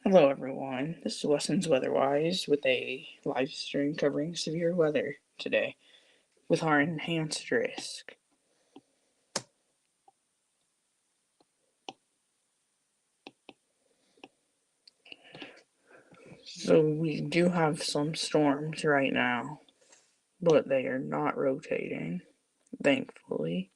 Hello everyone, this is Weston's Weatherwise with a live stream covering severe weather today with our enhanced risk. So we do have some storms right now, but they are not rotating, thankfully.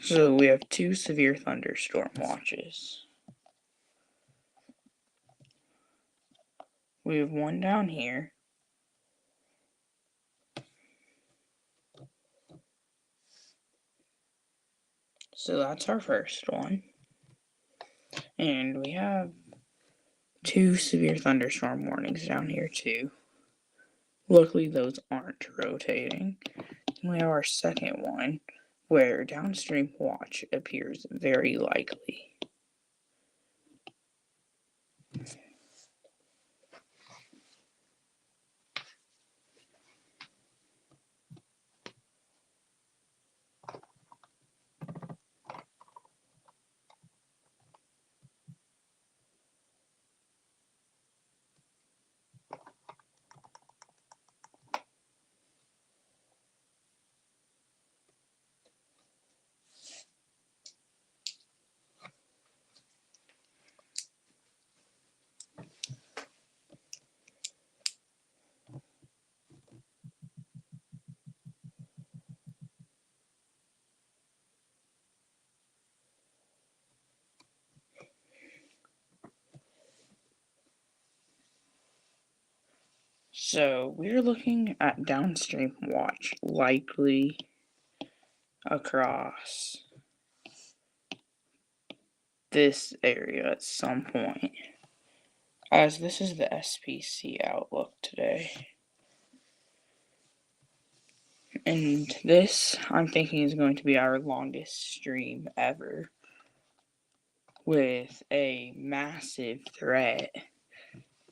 So we have two severe thunderstorm watches. We have one down here. So that's our first one. And we have two severe thunderstorm warnings down here too. Luckily those aren't rotating. And we have our second one, where downstream watch appears very likely. So we're looking at downstream watch likely across this area at some point, as this is the SPC outlook today. And this, I'm thinking, is going to be our longest stream ever, with a massive threat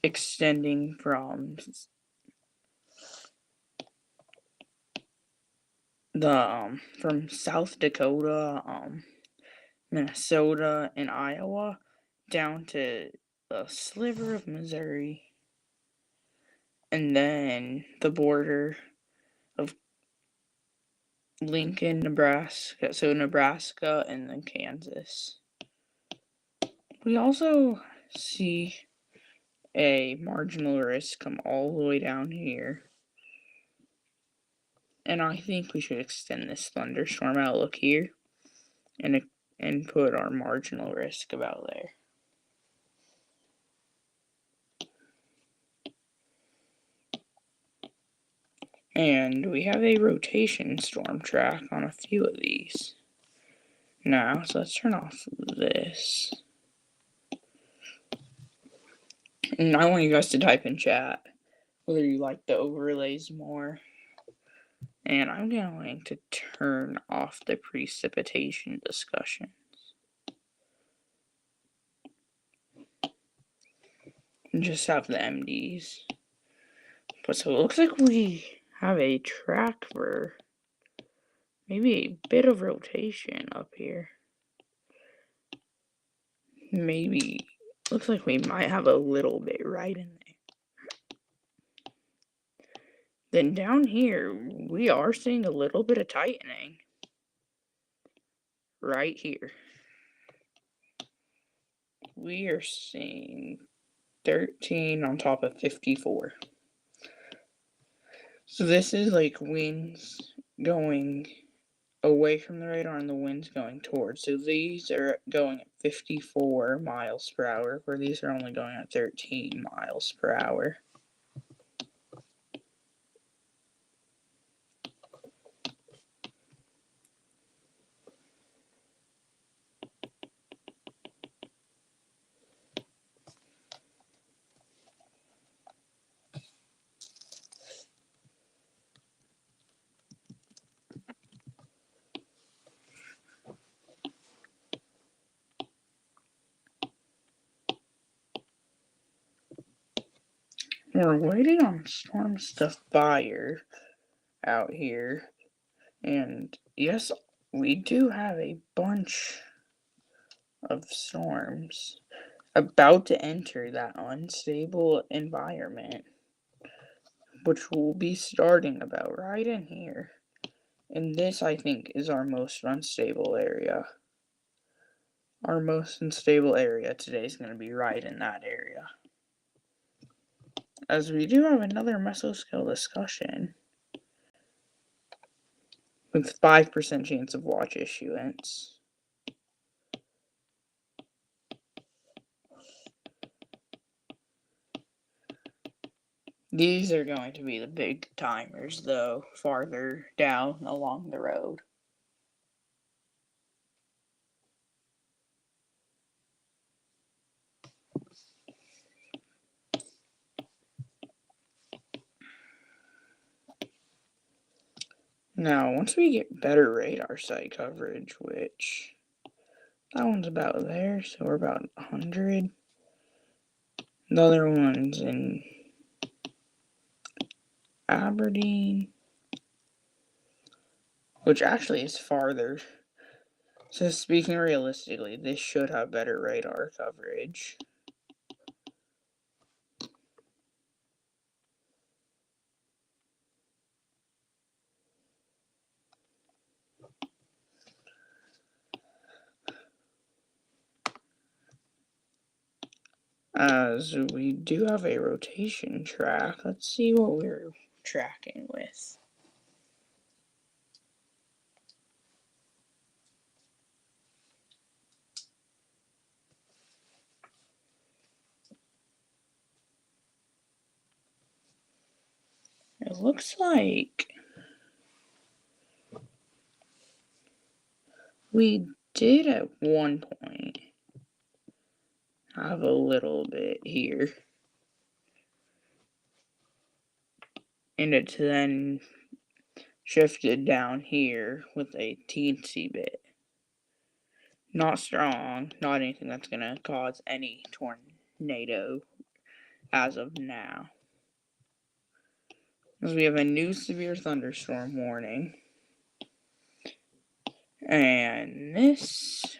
extending from from South Dakota, Minnesota, and Iowa down to a sliver of Missouri, and then the border of Lincoln, Nebraska, so Nebraska and then Kansas. We also see a marginal risk come all the way down here, and I think we should extend this thunderstorm outlook here and put our marginal risk about there. And we have a rotation storm track on a few of these now, so let's turn off this. And I want you guys to type in chat whether you like the overlays more. And I'm going to turn off the precipitation discussions. And just have the MDs. But so it looks like we have a track for maybe a bit of rotation up here. Maybe, looks like we might have a little bit right in there. Then down here, we are seeing a little bit of tightening. Right here. We are seeing 13 on top of 54. So this is like winds going away from the radar and the winds going towards. So these are going at 54 miles per hour, where these are only going at 13 miles per hour. We're waiting on storms to fire out here. And yes, we do have a bunch of storms about to enter that unstable environment, which will be starting about right in here. And this, I think, is our most unstable area. Our most unstable area today is going to be right in that area. As we do have another mesoscale discussion with 5% chance of watch issuance. These are going to be the big timers, though, farther down along the road. Now, once we get better radar site coverage, which that one's about there, so we're about 100. The other one's in Aberdeen, which actually is farther. So speaking realistically, this should have better radar coverage. As we do have a rotation track, let's see what we're tracking with. It looks like we did at one point have a little bit here. And it then shifted down here with a teensy bit. Not strong, not anything that's going to cause any tornado as of now. As we have a new severe thunderstorm warning. And this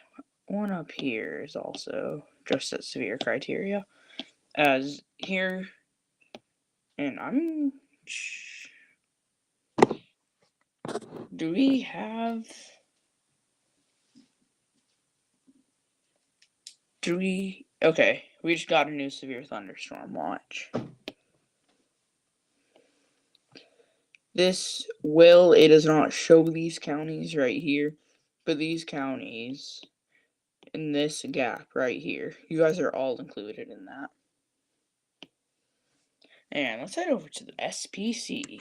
one up here is also just at severe criteria. As here, and do we have... Okay, we just got a new severe thunderstorm watch. It does not show these counties right here, but these counties in this gap right here, you guys are all included in that. And let's head over to the SPC.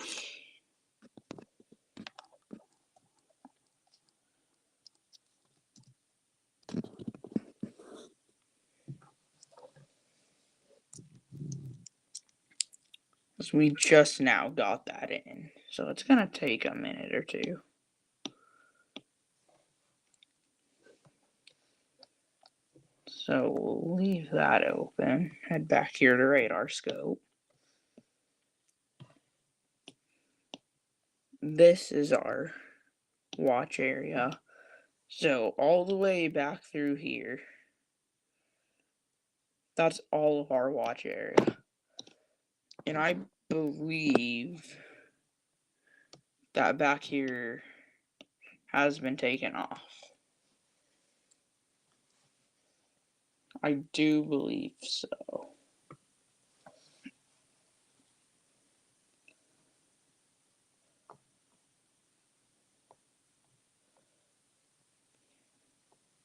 So we just now got that in, so it's gonna take a minute or two. So we'll leave that open, head back here to radar scope. This is our watch area. So all the way back through here, that's all of our watch area. And I believe that back here has been taken off. I do believe so.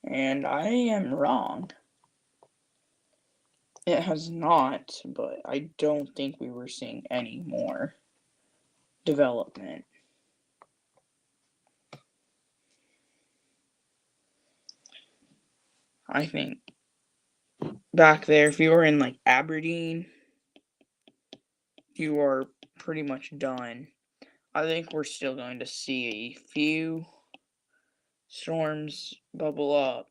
And I am wrong. It has not, but I don't think we were seeing any more development. I think back there, if you were in like Aberdeen, you are pretty much done. I think we're still going to see a few storms bubble up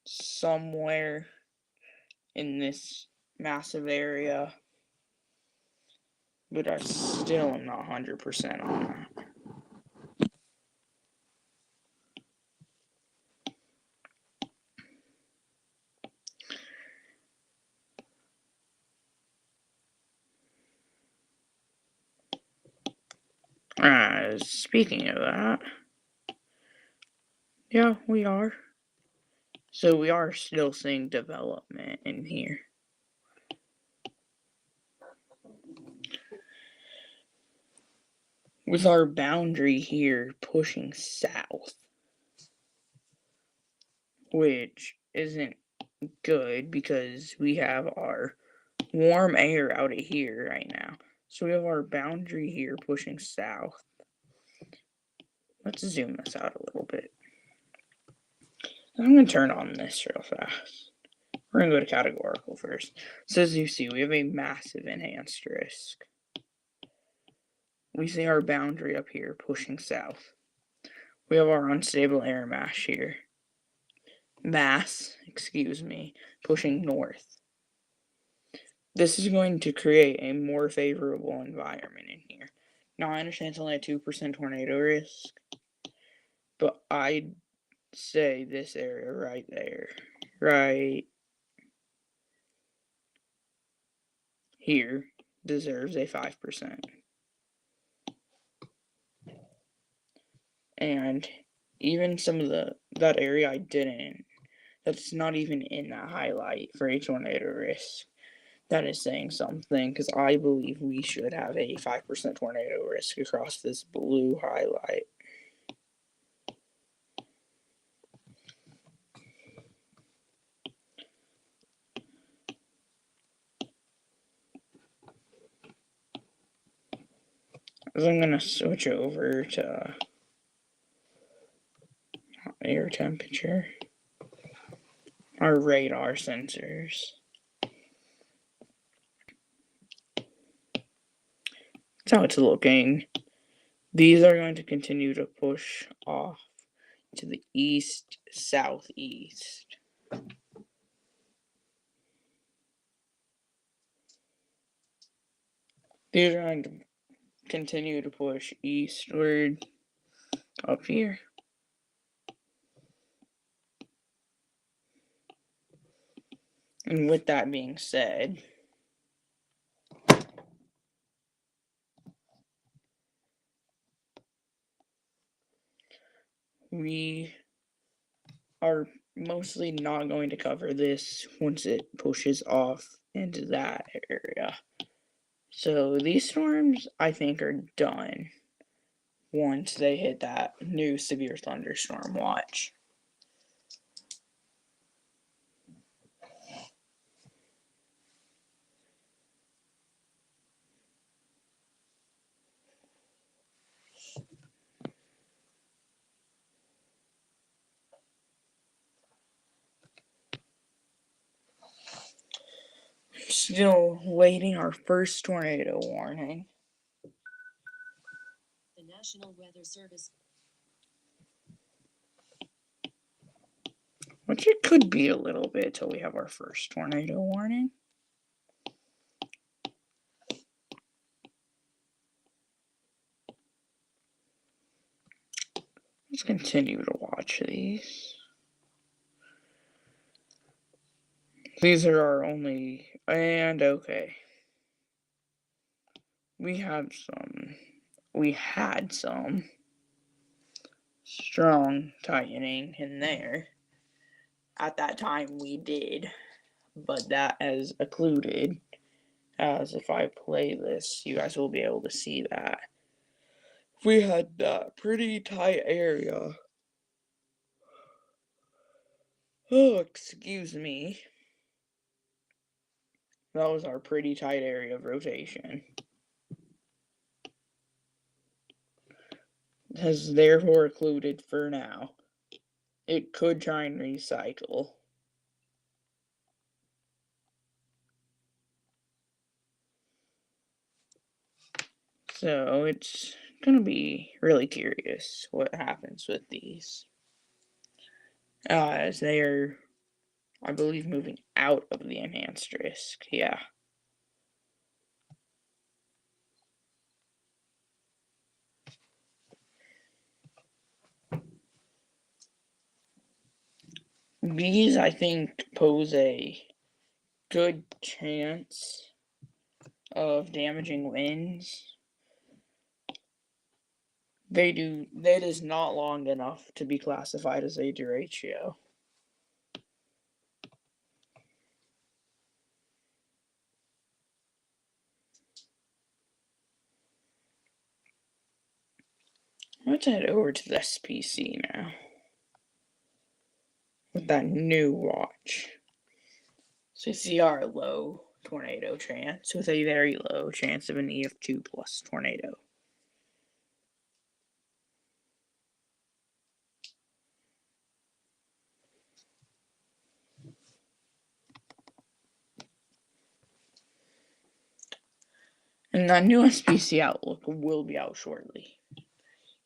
somewhere in this massive area, but I still am not 100% on that. Speaking of that, yeah, we are. So we are still seeing development in here. With our boundary here pushing south, which isn't good because we have our warm air out of here right now. So we have our boundary here pushing south. Let's zoom this out a little bit. I'm going to turn on this real fast. We're going to go to categorical first. So as you see, we have a massive enhanced risk. We see our boundary up here pushing south. We have our unstable air mass, pushing north. This is going to create a more favorable environment in here. Now, I understand it's only a 2% tornado risk, but I'd say this area right there, right here, deserves a 5%. And even some of that area I didn't, that's not even in that highlight for a tornado risk. That is saying something, because I believe we should have a 5% tornado risk across this blue highlight. So I'm going to switch over to air temperature, our radar sensors. That's how it's looking. These are going to continue to push off to the east, southeast. These are going to continue to push eastward up here. And with that being said, we are mostly not going to cover this once it pushes off into that area. So these storms, I think, are done once they hit that new severe thunderstorm watch. Still waiting our first tornado warning. The National Weather Service, which it could be a little bit till we have our first tornado warning. Let's continue to watch these. These are our only, and okay. We had some strong tightening in there. At that time we did, but that is occluded, as if I play this, you guys will be able to see that. We had that pretty tight area. Oh, excuse me. That was our pretty tight area of rotation. Has therefore occluded for now. It could try and recycle. So it's gonna be really curious what happens with these. As they are I believe moving out of the enhanced risk, yeah. Bees, I think, pose a good chance of damaging winds. That is not long enough to be classified as a derecho. Let's head over to the SPC now. With that new watch. So you see our low tornado chance with a very low chance of an EF2 plus tornado. And that new SPC outlook will be out shortly.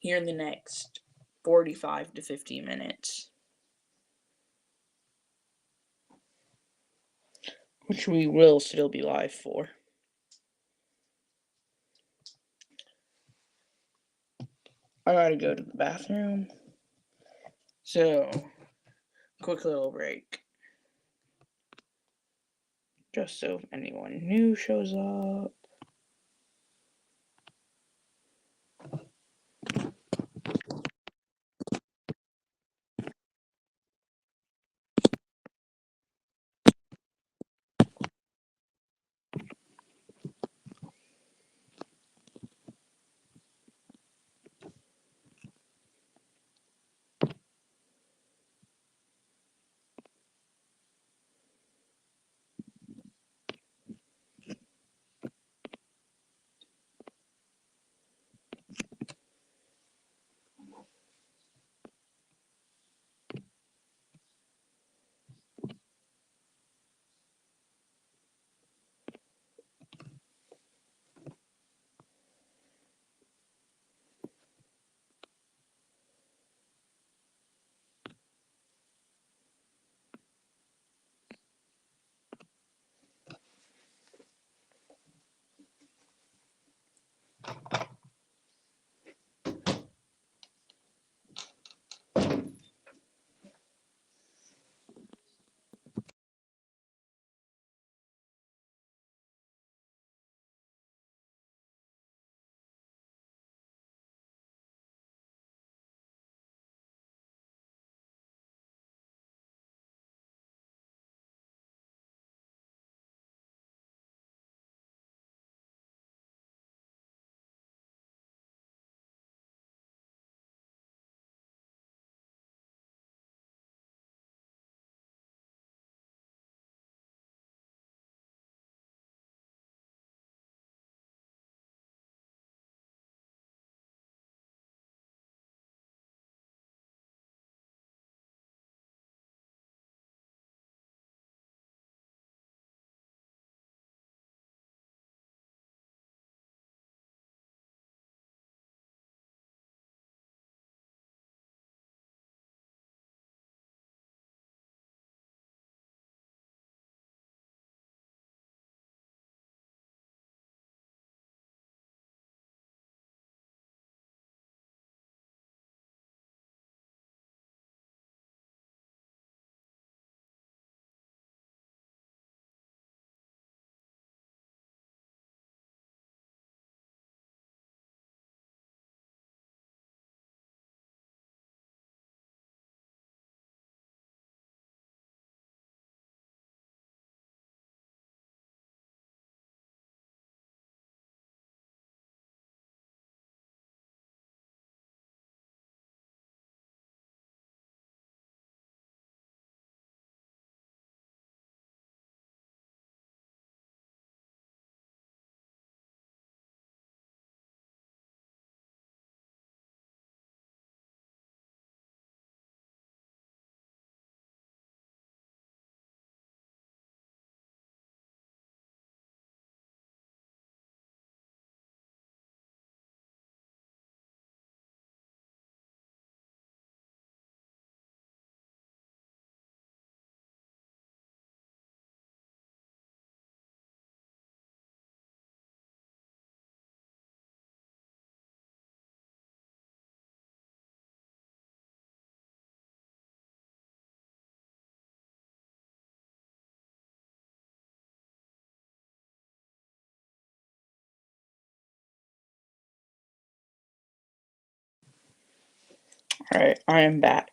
Here in the next 45 to 50 minutes. Which we will still be live for. I gotta go to the bathroom. So, quick little break. Just so if anyone new shows up. Alright, I am back.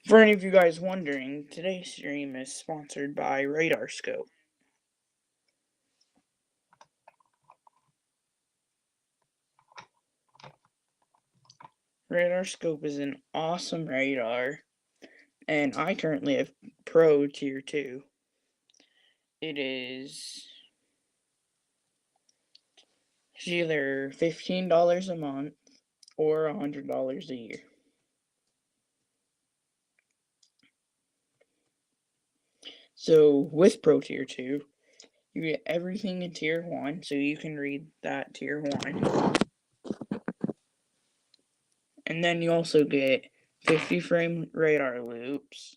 For any of you guys wondering, today's stream is sponsored by Radar Scope. Radar Scope is an awesome radar, and I currently have Pro Tier 2. It is either $15 a month or $100 a year. So with Pro Tier 2, you get everything in Tier 1, so you can read that Tier 1. And then you also get 50 frame radar loops,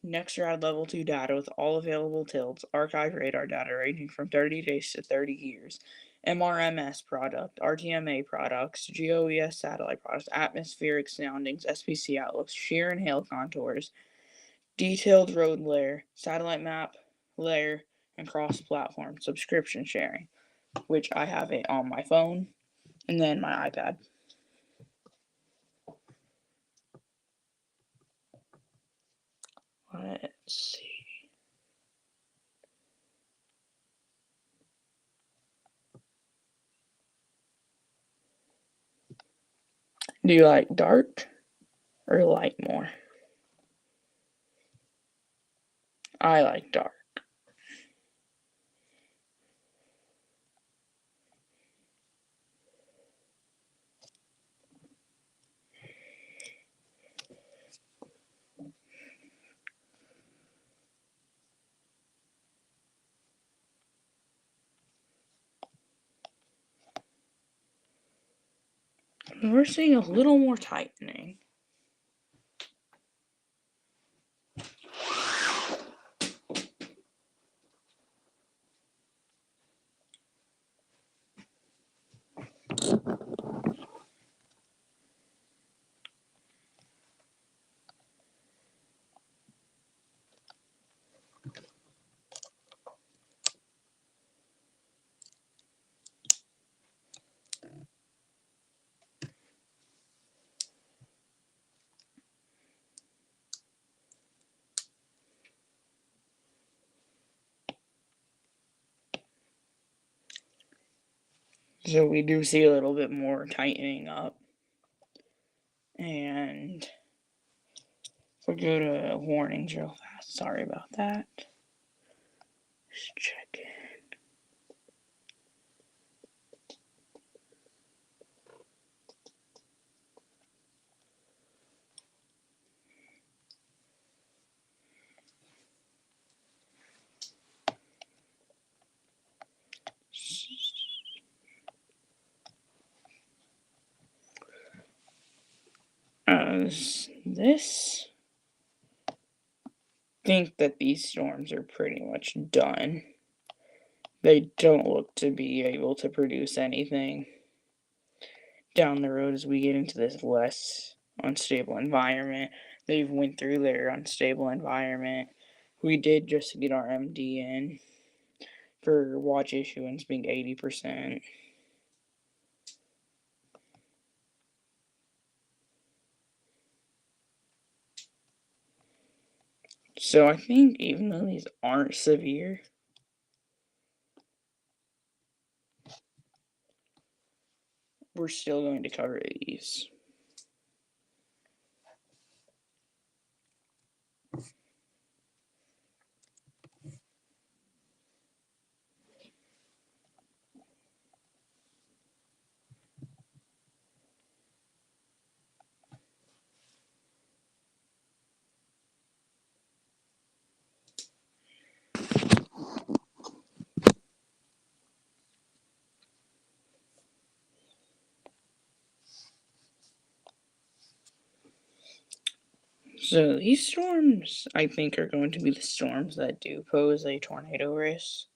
next rad level 2 data with all available tilts, archive radar data ranging from 30 days to 30 years, MRMS product, RTMA products, GOES satellite products, atmospheric soundings, SPC outlooks, shear and hail contours, detailed road layer, satellite map layer, and cross-platform subscription sharing, which I have it on my phone and then my iPad. Let's see. Do you like dark or light more? I like dark. We're seeing a little more tightening. So we do see a little bit more tightening up. And if we go to warnings real fast, sorry about that. Just check it. This think that these storms are pretty much done. They don't look to be able to produce anything down the road as we get into this less unstable environment. They've went through their unstable environment. We did just get our MD in for watch issuance being 80%. So I think even though these aren't severe, we're still going to cover these. So these storms, I think, are going to be the storms that do pose a tornado risk.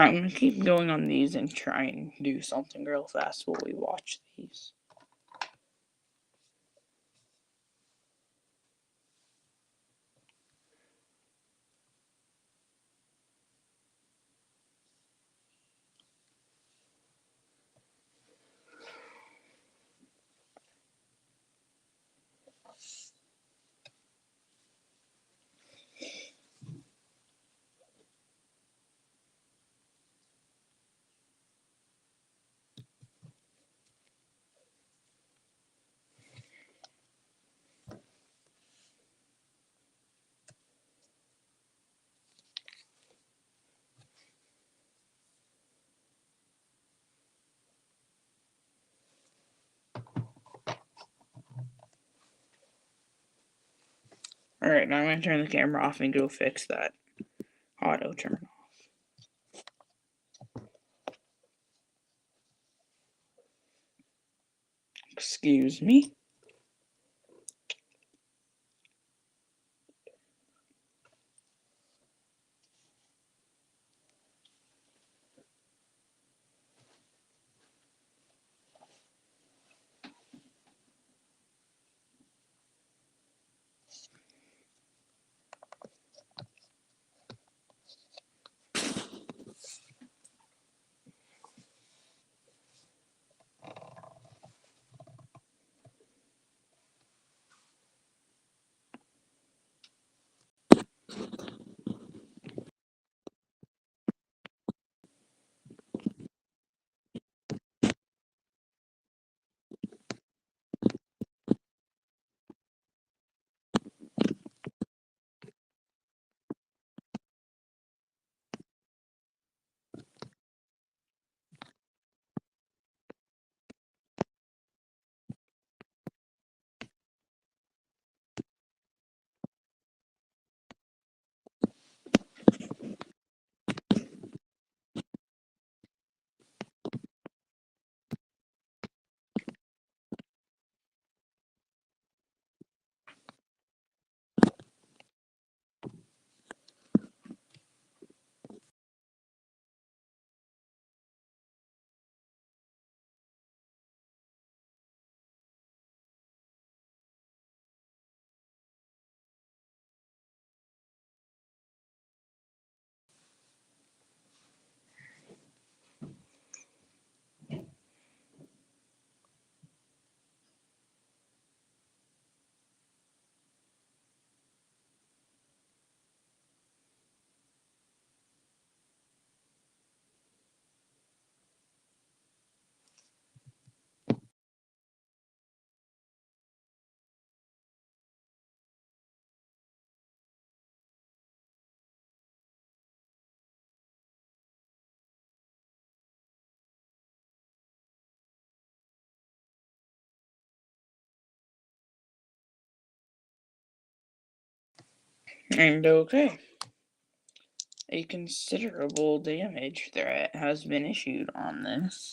I'm gonna keep going on these and try and do something real fast while we watch these. Alright, now I'm gonna turn the camera off and go fix that auto turn off. Excuse me. And okay. A considerable damage threat has been issued on this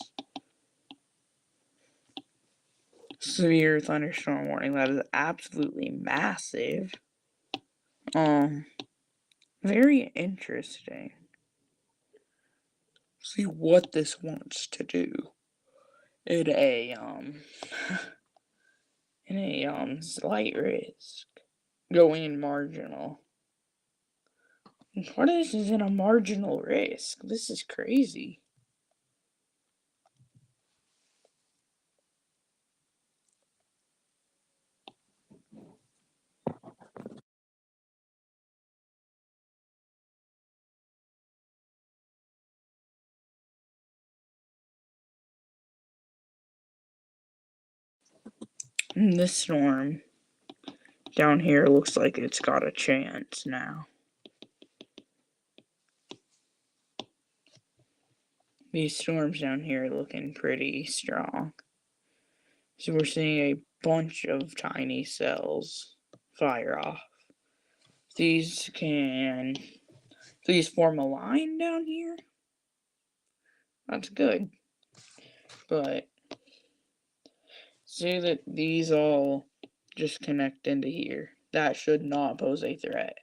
severe thunderstorm warning. That is absolutely massive. Very interesting. See what this wants to do in a slight risk. Going marginal. What is in a marginal risk? This is crazy. And this storm down here looks like it's got a chance now. These storms down here are looking pretty strong. So we're seeing a bunch of tiny cells fire off. These form a line down here. That's good. But see that these all just connect into here. That should not pose a threat.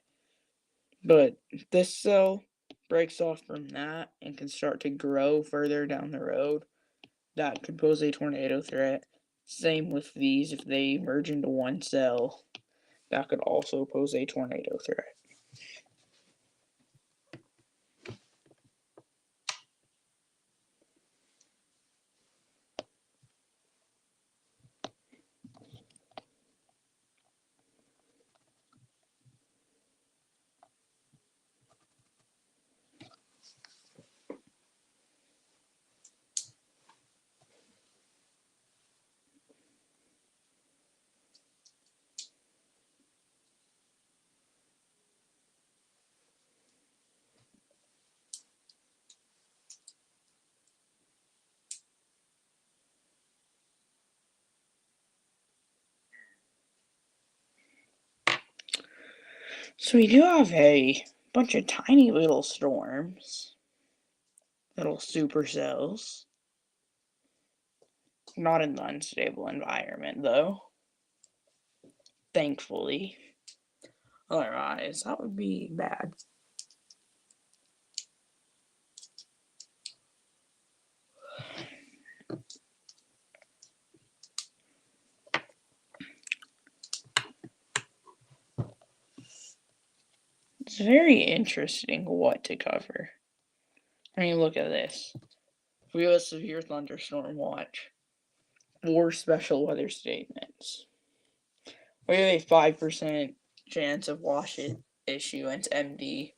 But this cell breaks off from that and can start to grow further down the road, that could pose a tornado threat. Same with these, if they merge into one cell, that could also pose a tornado threat. So we do have a bunch of tiny little storms, little supercells. Not in the unstable environment, though. Thankfully. Otherwise, that would be bad. It's very interesting what to cover. I mean, look at this. We have a severe thunderstorm watch. 4 special weather statements. We have a 5% chance of wash issuance MD.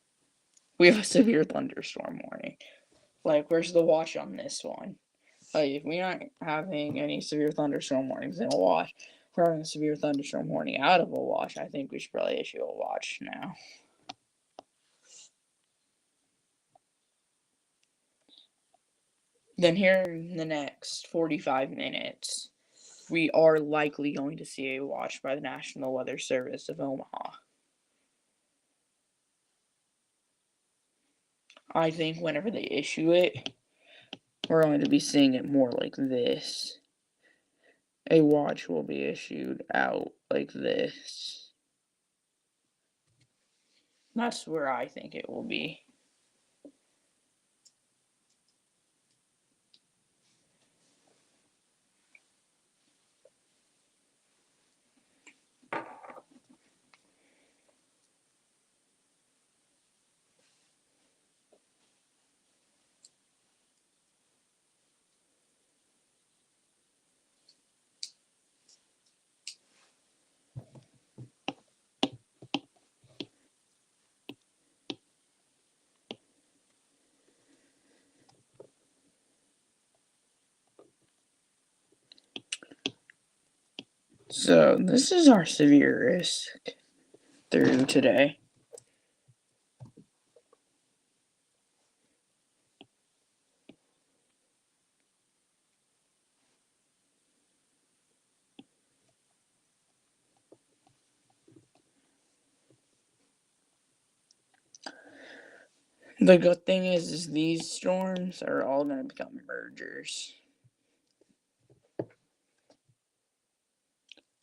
We have a severe thunderstorm warning. Like, where's the watch on this one? Like, if we aren't having any severe thunderstorm warnings in a wash, if we're having a severe thunderstorm warning out of a wash, I think we should probably issue a watch now. Then here in the next 45 minutes, we are likely going to see a watch by the National Weather Service of Omaha. I think whenever they issue it, we're going to be seeing it more like this. A watch will be issued out like this. That's where I think it will be. So this is our severe risk through today. The good thing is these storms are all going to become mergers.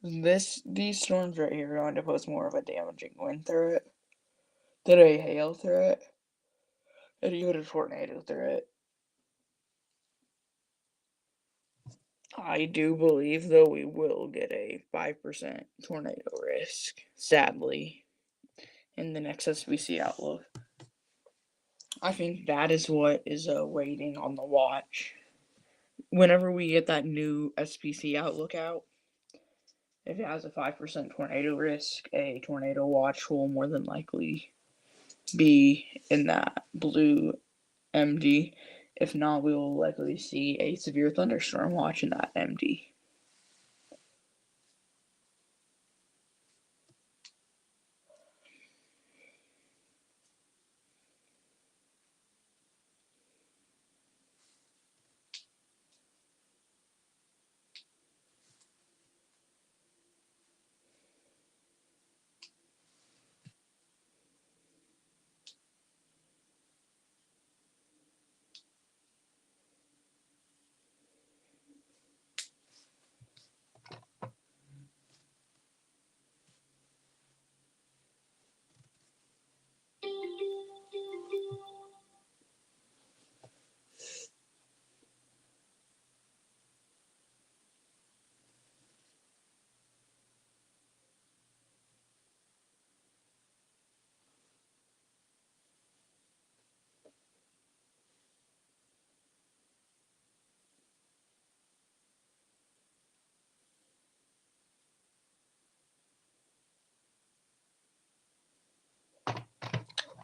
These storms right here are going to pose more of a damaging wind threat than a hail threat and even a tornado threat. I do believe, though, we will get a 5% tornado risk, sadly, in the next SBC outlook. I think that is what is waiting on the watch. Whenever we get that new SPC outlook out, if it has a 5% tornado risk, a tornado watch will more than likely be in that blue MD. If not, we will likely see a severe thunderstorm watch in that MD.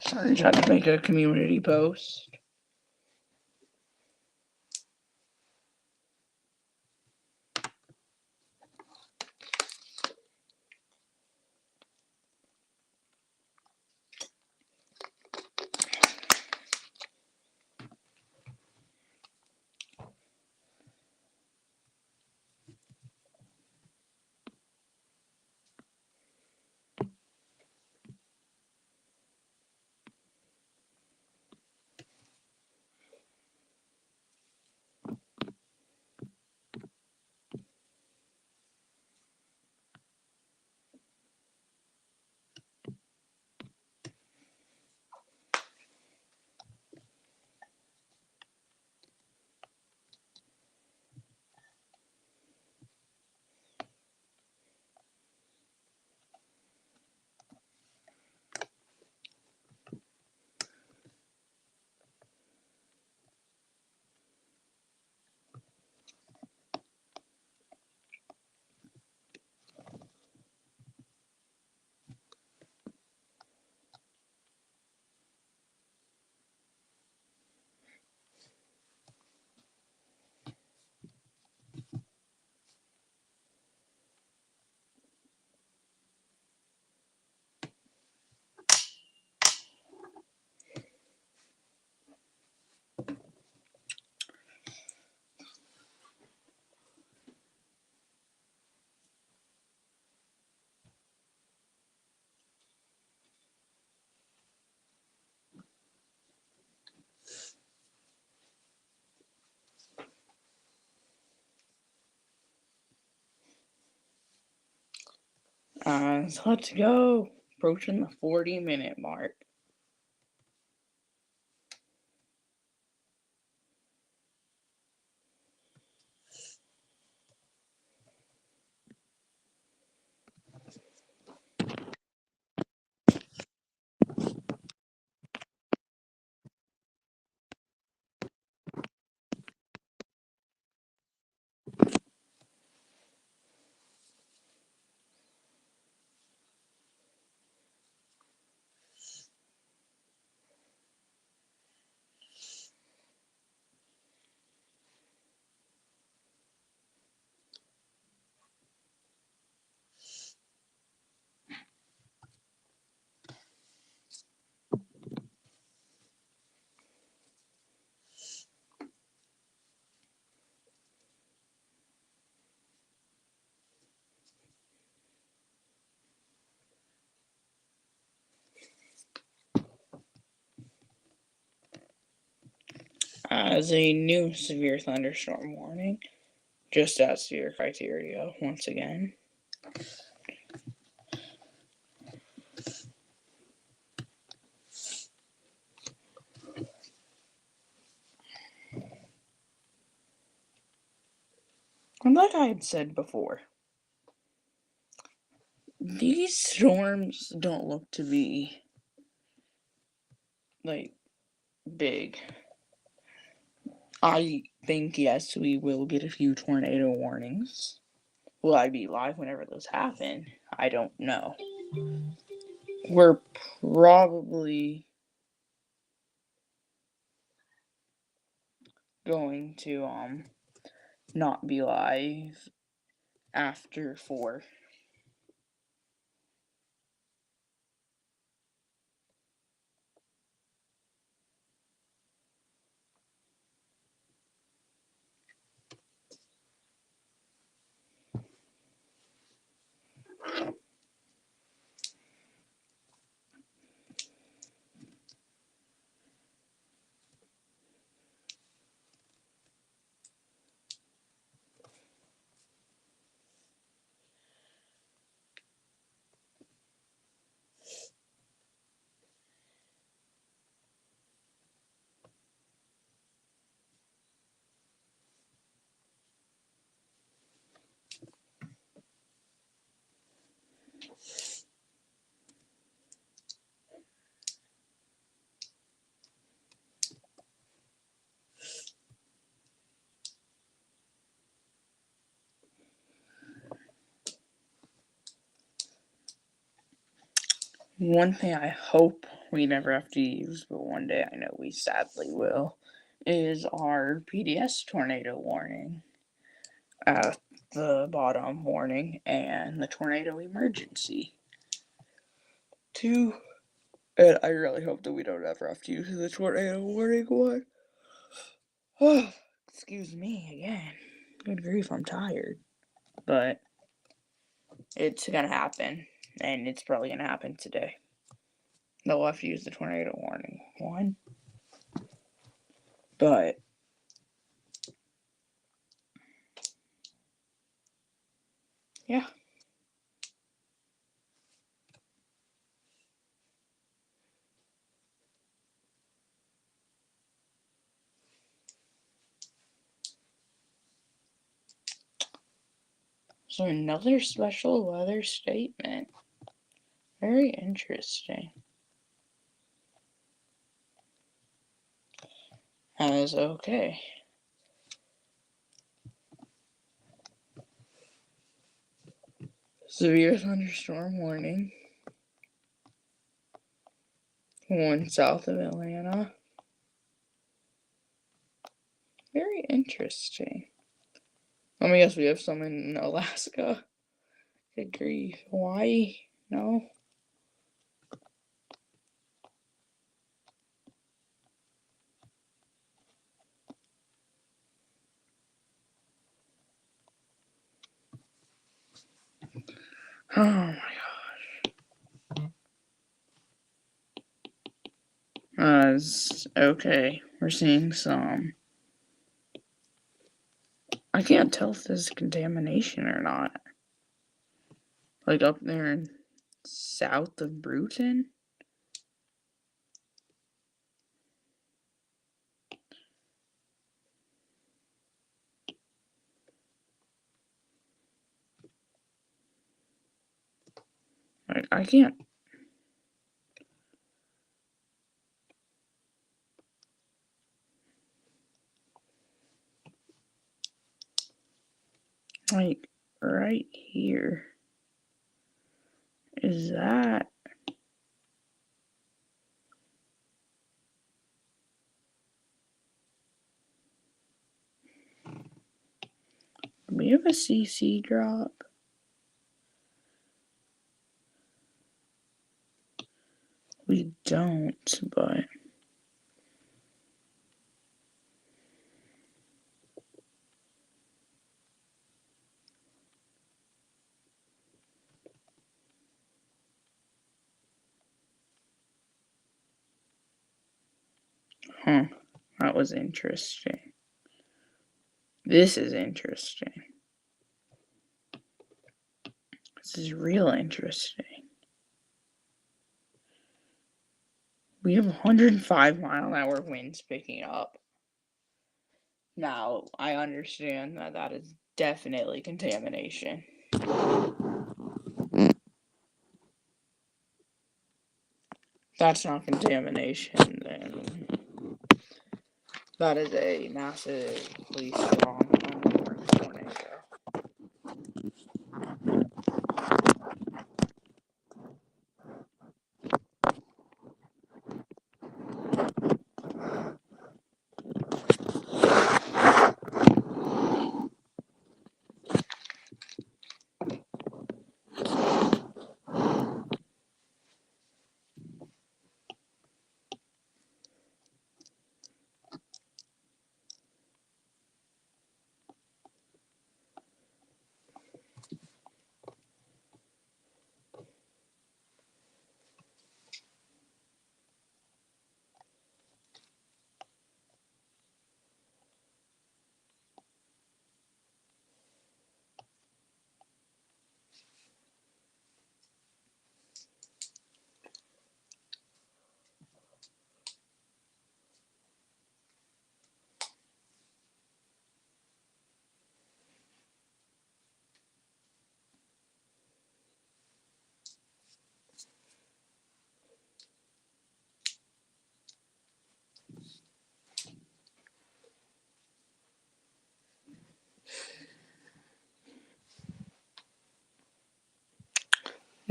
I just had to make a community post. So let's go. Approaching the 40-minute mark. As a new severe thunderstorm warning, just as severe criteria once again. And like I had said before, these storms don't look to be like big. I think, yes, we will get a few tornado warnings. Will I be live whenever those happen? I don't know. We're probably going to not be live after 4. One thing I hope we never have to use, but one day I know we sadly will, is our PDS tornado warning at the bottom warning and the tornado emergency. And I really hope that we don't ever have to use the tornado warning one. Oh, excuse me again. Good grief, I'm tired. But it's gonna happen, and it's probably gonna happen today. They'll have to use the tornado warning one. But yeah. So another special weather statement. Very interesting. As okay. Severe thunderstorm warning. One south of Atlanta. Very interesting. Let me guess, we have some in Alaska. Good grief. Hawaii? No? Oh my gosh. Okay. We're seeing some. I can't tell if this is contamination or not. Like up there in south of Bruton? I can't. Like, right here. Is that? Do we have a CC drop? We don't, but. Huh. That was interesting. This is interesting. This is real interesting. We have 105-mile-an-hour winds picking up. Now, I understand that that is definitely contamination. That's not contamination, then. That is a massively strong tornado.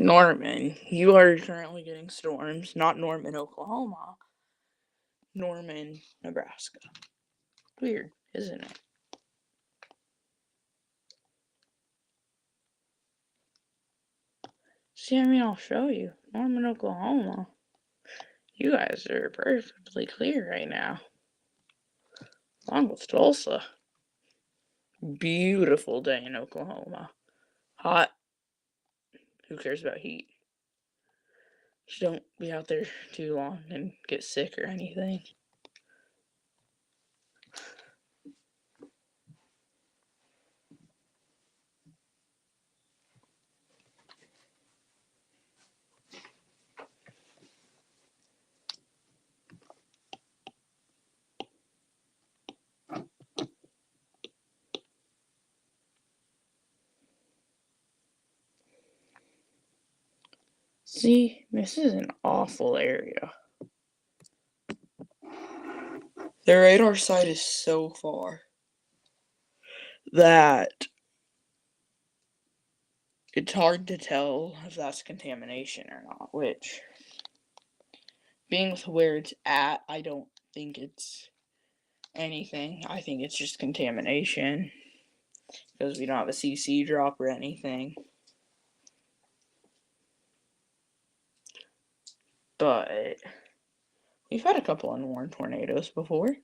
Norman. You are currently getting storms. Not Norman, Oklahoma. Norman, Nebraska. Weird, isn't it? See, I mean, I'll show you. Norman, Oklahoma. You guys are perfectly clear right now. Along with Tulsa. Beautiful day in Oklahoma. Hot. Who cares about heat? Just don't be out there too long and get sick or anything. See, this is an awful area. The radar site is so far that it's hard to tell if that's contamination or not, which, being with where it's at, I don't think it's anything. I think it's just contamination because we don't have a CC drop or anything. But we've had a couple unwarned tornadoes before.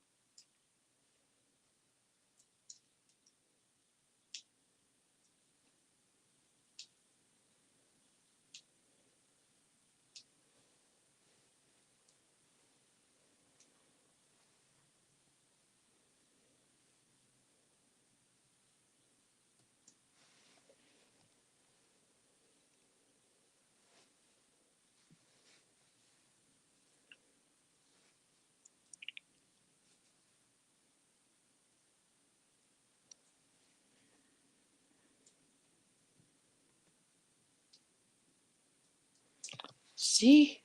See?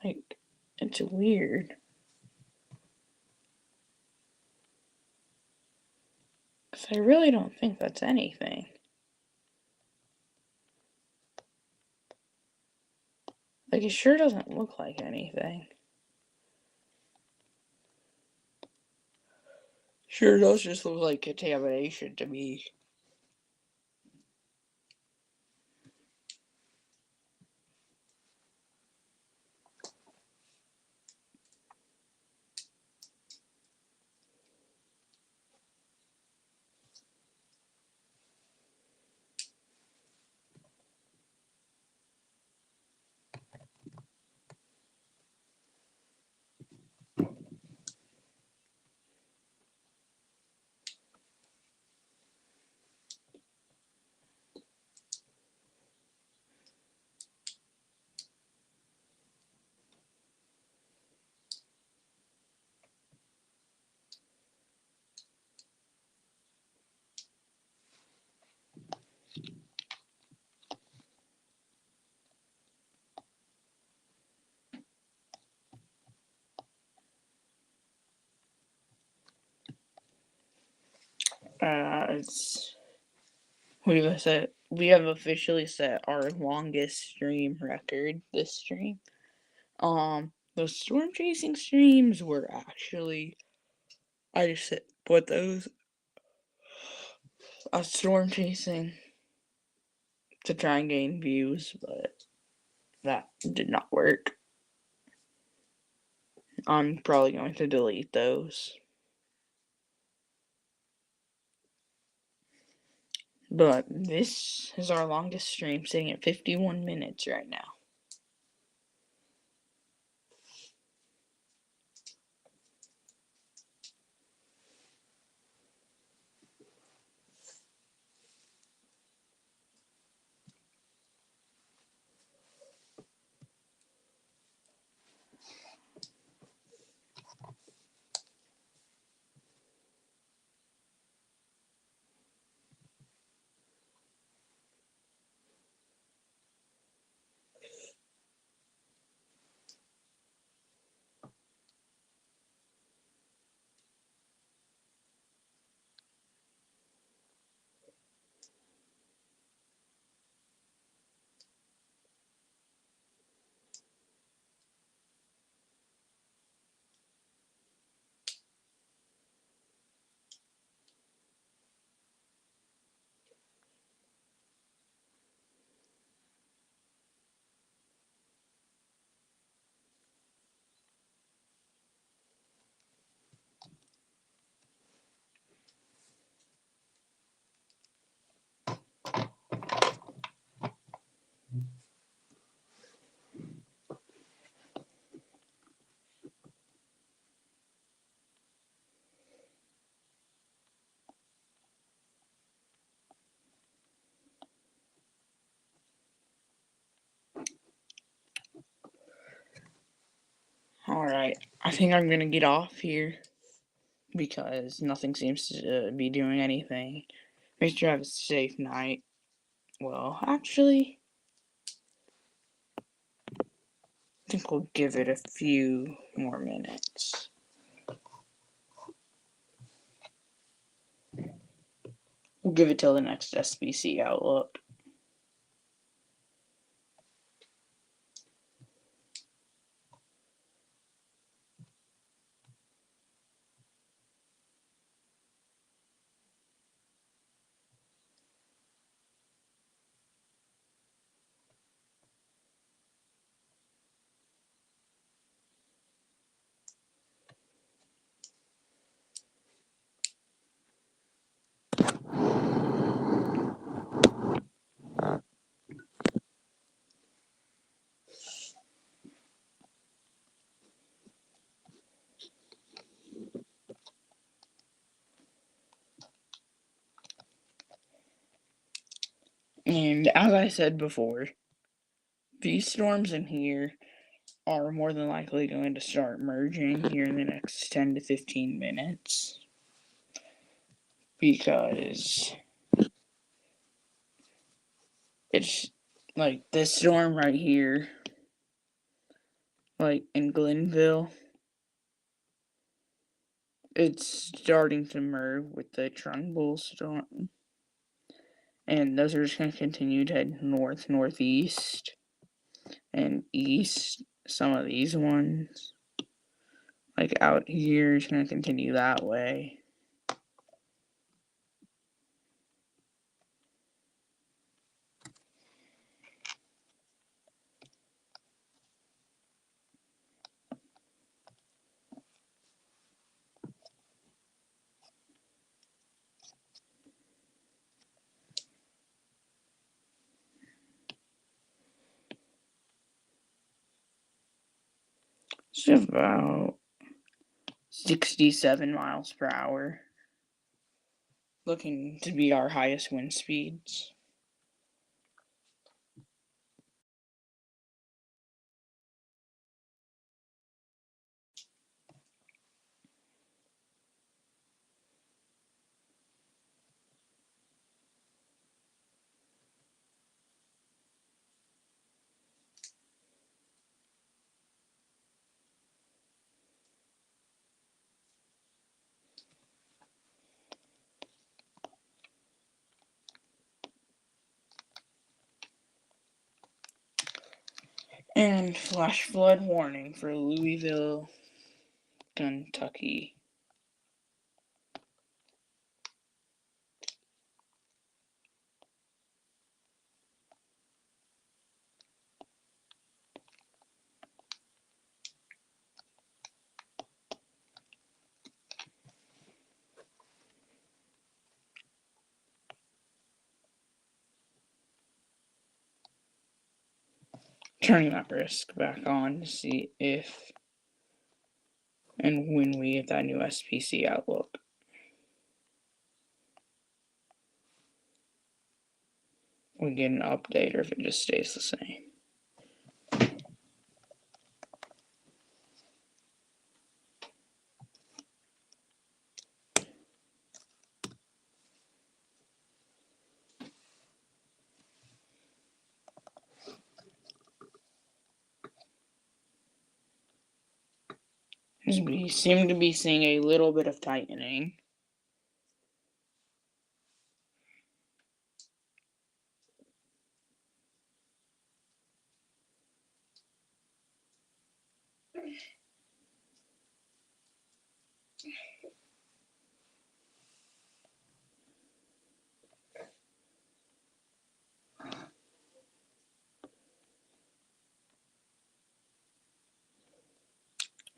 Like, it's weird. Because I really don't think that's anything. Like, it sure doesn't look like anything. Sure does just look like contamination to me. We have officially set our longest stream record this stream. The storm chasing streams were actually, I just put those storm chasing to try and gain views, but that did not work. I'm probably going to delete those. But this is our longest stream, sitting at 51 minutes right now. Alright, I think I'm gonna get off here because nothing seems to be doing anything. Make sure you have a safe night. Well, actually, I think we'll give it a few more minutes. We'll give it till the next SBC outlook. And as I said before, these storms in here are more than likely going to start merging here in the next 10 to 15 minutes. Because it's like this storm right here, like in Glenville, it's starting to merge with the Trumbull storm. And those are just going to continue to head north, northeast, and east. Some of these ones, like out here, is going to continue that way. It's about 67 miles per hour. Looking to be our highest wind speeds. And flash flood warning for Louisville, Kentucky. Turning that risk back on to see if and when we get that new SPC outlook. We get an update or if it just stays the same. We seem to be seeing a little bit of tightening.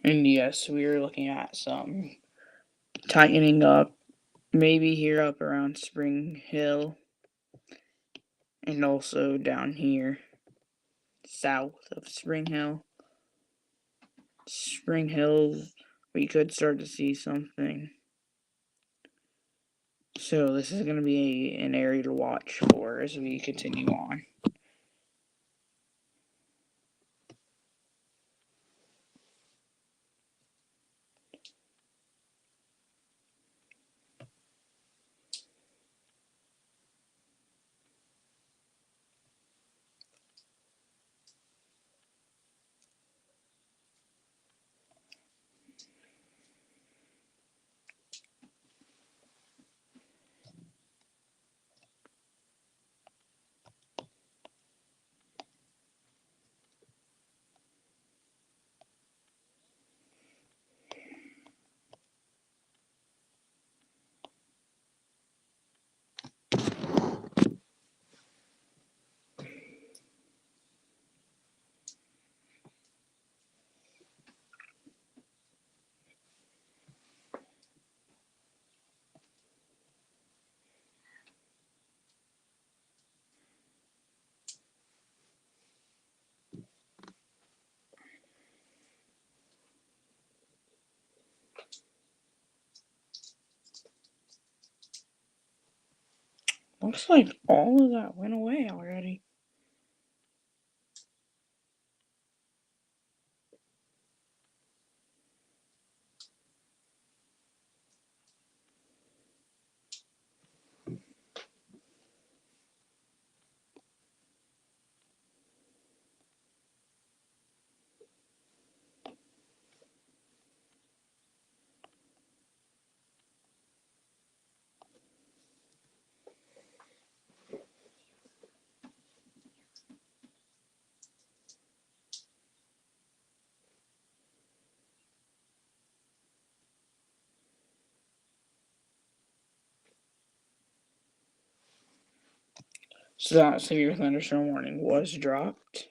And yes, we are looking at some tightening up, maybe here up around Spring Hill, and also down here south of Spring Hill. Spring Hill, we could start to see something. So this is going to be an area to watch for as we continue on. Looks like all of that went away already. So that severe thunderstorm warning was dropped.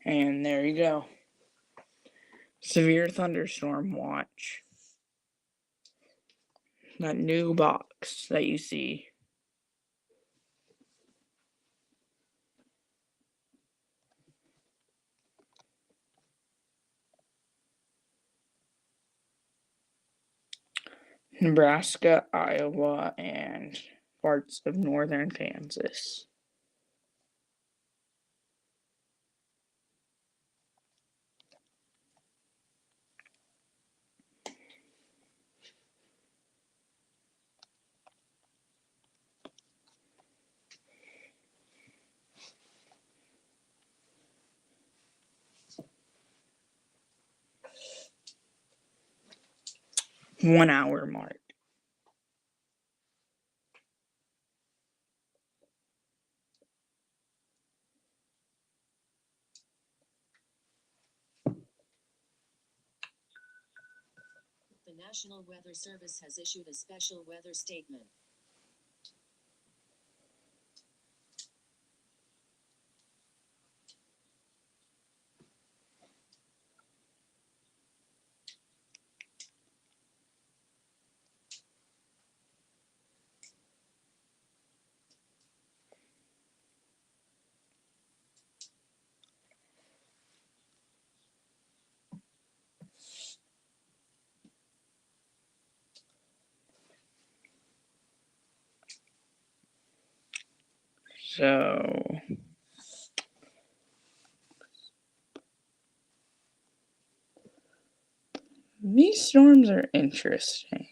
And there you go. Severe thunderstorm watch. That new box that you see. Nebraska, Iowa, and parts of northern Kansas. One hour mark. The National Weather Service has issued a special weather statement. So these storms are interesting.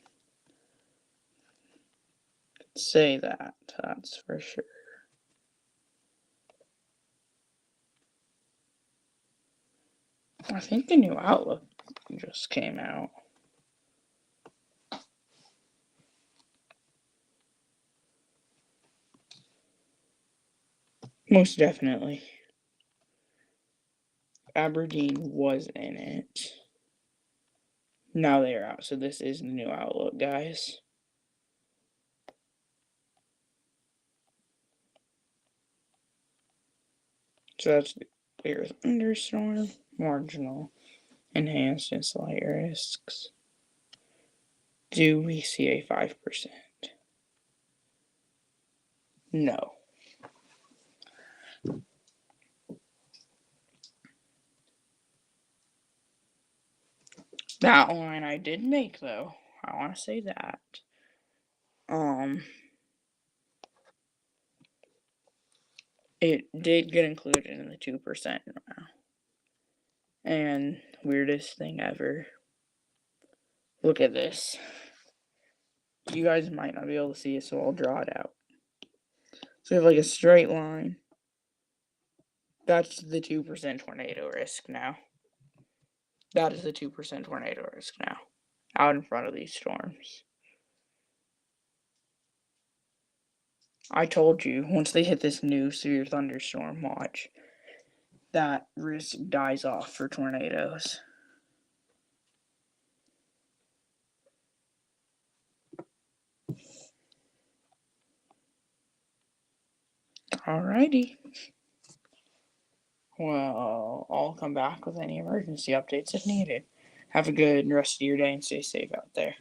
Say that's for sure. I think the new Outlook just came out. Most definitely. Aberdeen was in it. Now they are out, so this is the new Outlook, guys. So that's the clear thunderstorm, marginal, enhanced, and slight risks. Do we see a 5%? No. That line I did make, though. I want to say that. It did get included in the 2% now. And weirdest thing ever. Look at this. You guys might not be able to see it, so I'll draw it out. So we have like a straight line. That's the 2% tornado risk now. That is the 2% tornado risk now. Out in front of these storms. I told you, once they hit this new severe thunderstorm watch, that risk dies off for tornadoes. Alrighty. Well, I'll come back with any emergency updates if needed. Have a good rest of your day and stay safe out there.